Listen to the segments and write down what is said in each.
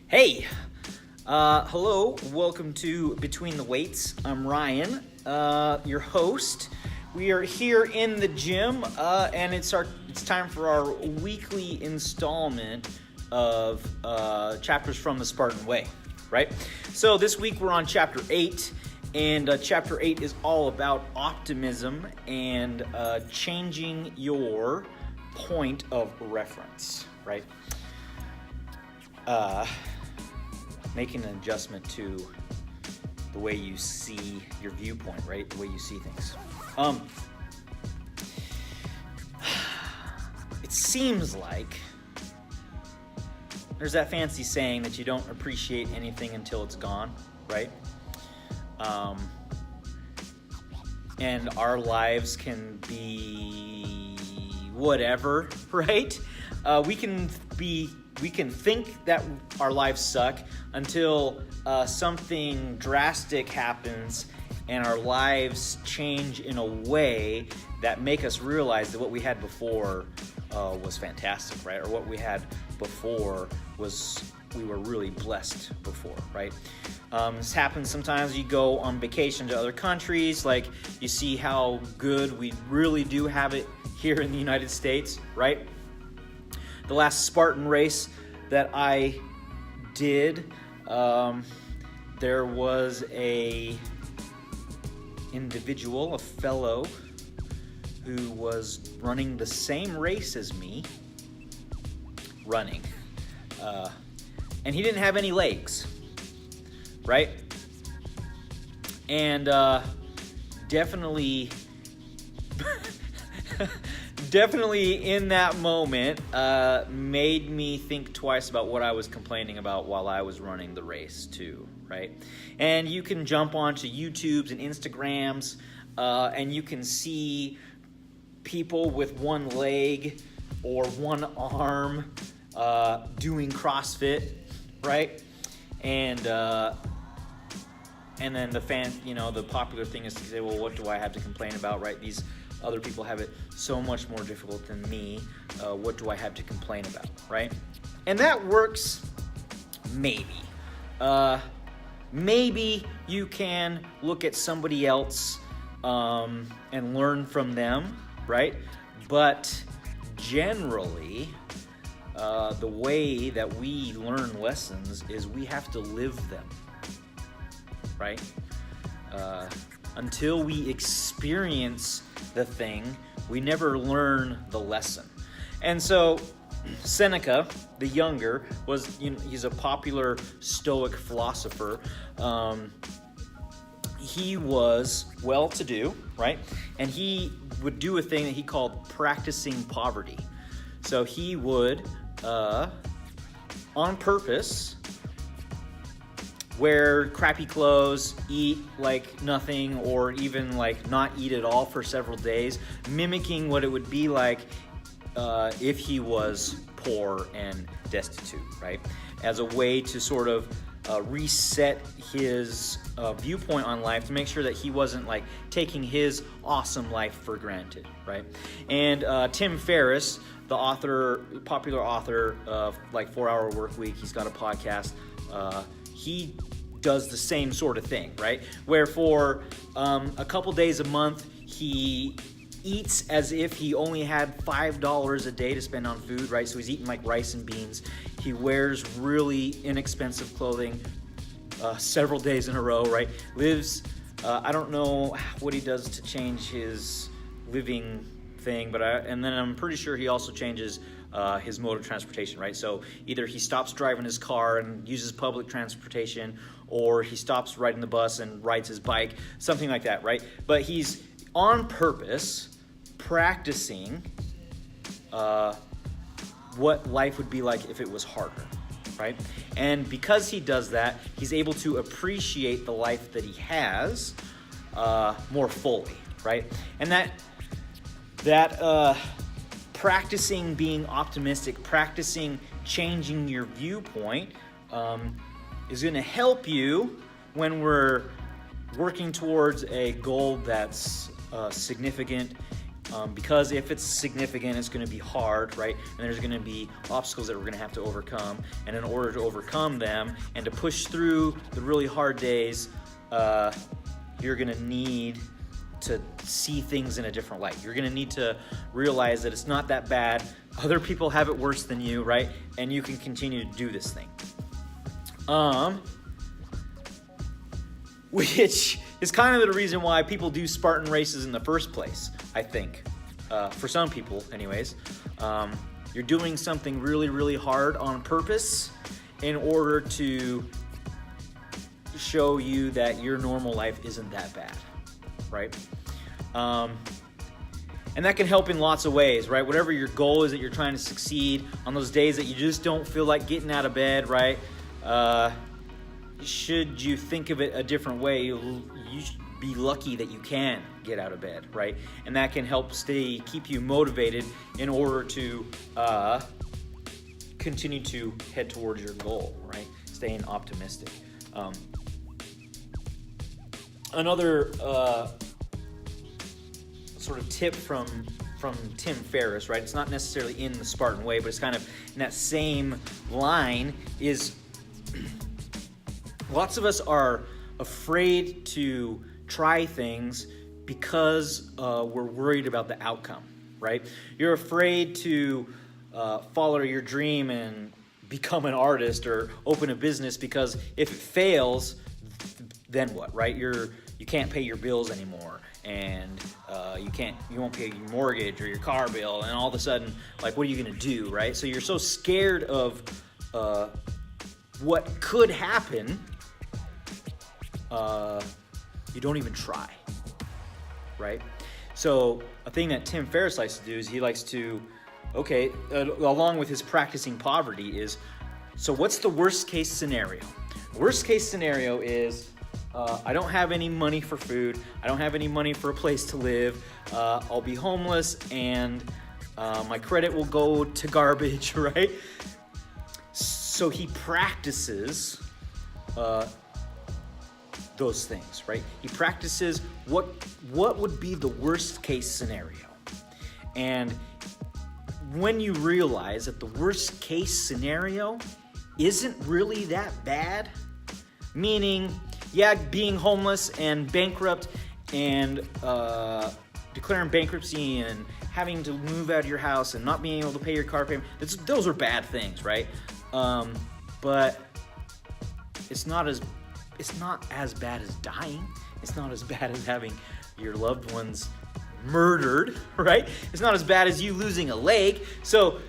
Hey, hello, welcome to Between the Weights. I'm Ryan, your host. We are here in the gym, and it's time for our weekly installment of chapters from the Spartan Way, right? So this week we're on chapter 8, and chapter 8 is all about optimism and changing your point of reference, right? Making an adjustment to the way you see your viewpoint, right? The way you see things. It seems like there's that fancy saying that you don't appreciate anything until it's gone, right? And our lives can be whatever, right? We can think that our lives suck until something drastic happens and our lives change in a way that make us realize that what we had before was fantastic, right? Or what we had before we were really blessed before, right? This happens sometimes. You go on vacation to other countries, like you see how good we really do have it here in the United States, right? The last Spartan race that I did, there was a fellow who was running the same race as me, and he didn't have any legs, right? And definitely in that moment made me think twice about what I was complaining about while I was running the race too, right? And you can jump onto YouTubes and Instagrams and you can see people with one leg or one arm doing CrossFit, right? And then the popular thing is to say, well, what do I have to complain about, right? These other people have it so much more difficult than me. What do I have to complain about, right? And that works, maybe. Maybe you can look at somebody else and learn from them, right? But generally, the way that we learn lessons is we have to live them, right? Until we experience the thing, we never learn the lesson. And so Seneca, the younger, he's a popular Stoic philosopher. He was well-to-do, right? And he would do a thing that he called practicing poverty. So he would, on purpose, wear crappy clothes, eat like nothing, or even like not eat at all for several days, mimicking what it would be like if he was poor and destitute, right? As a way to sort of reset his viewpoint on life, to make sure that he wasn't like taking his awesome life for granted, right? And Tim Ferriss, the popular author of like 4 Hour Work Week, he's got a podcast. He does the same sort of thing, right? Where for a couple days a month, he eats as if he only had $5 a day to spend on food, right? So he's eating like rice and beans. He wears really inexpensive clothing several days in a row, right? Lives, I don't know what he does to change his living thing, and then I'm pretty sure he also changes his mode of transportation, right? So either he stops driving his car and uses public transportation, or he stops riding the bus and rides his bike, something like that, right? But he's on purpose practicing what life would be like if it was harder, right? And because he does that, he's able to appreciate the life that he has more fully, right? And that practicing being optimistic, practicing changing your viewpoint is going to help you when we're working towards a goal that's significant because if it's significant, it's going to be hard, right? And there's going to be obstacles that we're going to have to overcome. And in order to overcome them and to push through the really hard days, you're going to need to see things in a different light. You're going to need to realize that it's not that bad. Other people have it worse than you, right? And you can continue to do this thing. Which is kind of the reason why people do Spartan races in the first place, I think. For some people, anyways. You're doing something really, really hard on purpose in order to show you that your normal life isn't that bad, right? And that can help in lots of ways, right? Whatever your goal is that you're trying to succeed, on those days that you just don't feel like getting out of bed, right? Should you think of it a different way, you should be lucky that you can get out of bed, right? And that can help keep you motivated in order to continue to head towards your goal, right? Staying optimistic. Another sort of tip from Tim Ferriss, right? It's not necessarily in the Spartan way, but it's kind of in that same line, is lots of us are afraid to try things because we're worried about the outcome, right? You're afraid to follow your dream and become an artist or open a business because if it fails, then what, right? You can't pay your bills anymore, and you won't pay your mortgage or your car bill, and all of a sudden, like, what are you gonna do, right? So you're so scared of what could happen, you don't even try, right? So a thing that Tim Ferriss likes to do is he likes to, along with his practicing poverty, is, so what's the worst case scenario? The worst case scenario is I don't have any money for food. I don't have any money for a place to live. I'll be homeless, and my credit will go to garbage, right? So he practices those things, right? He practices what would be the worst case scenario. And when you realize that the worst case scenario isn't really that bad, meaning, yeah, being homeless and bankrupt and declaring bankruptcy and having to move out of your house and not being able to pay your car payment, those are bad things, right? But it's not as bad as dying. It's not as bad as having your loved ones murdered, right? It's not as bad as you losing a leg. So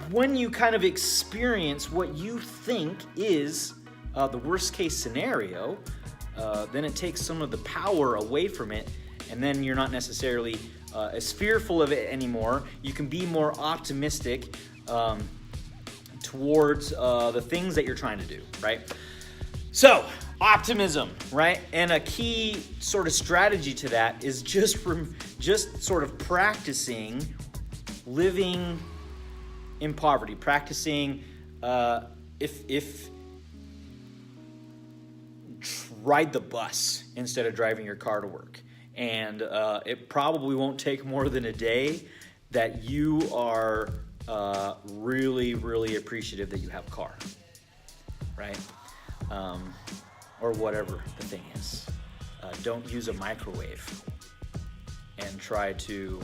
when you kind of experience what you think is the worst case scenario, then it takes some of the power away from it, and then you're not necessarily as fearful of it anymore. You can be more optimistic towards the things that you're trying to do, right? So, optimism, right? And a key sort of strategy to that is just sort of practicing living in poverty, practicing if ride the bus instead of driving your car to work. And it probably won't take more than a day that you are really, really appreciative that you have a car, right? Or whatever the thing is. Don't use a microwave and try to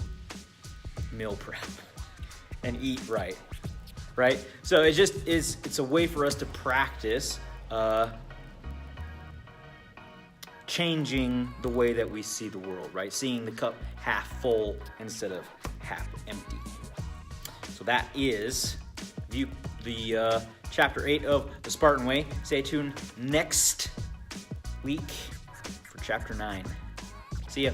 meal prep and eat right? So it's a way for us to practice changing the way that we see the world, right? Seeing the cup half full instead of half empty. So that is the chapter 8 of the Spartan Way. Stay tuned next week for chapter 9. See ya.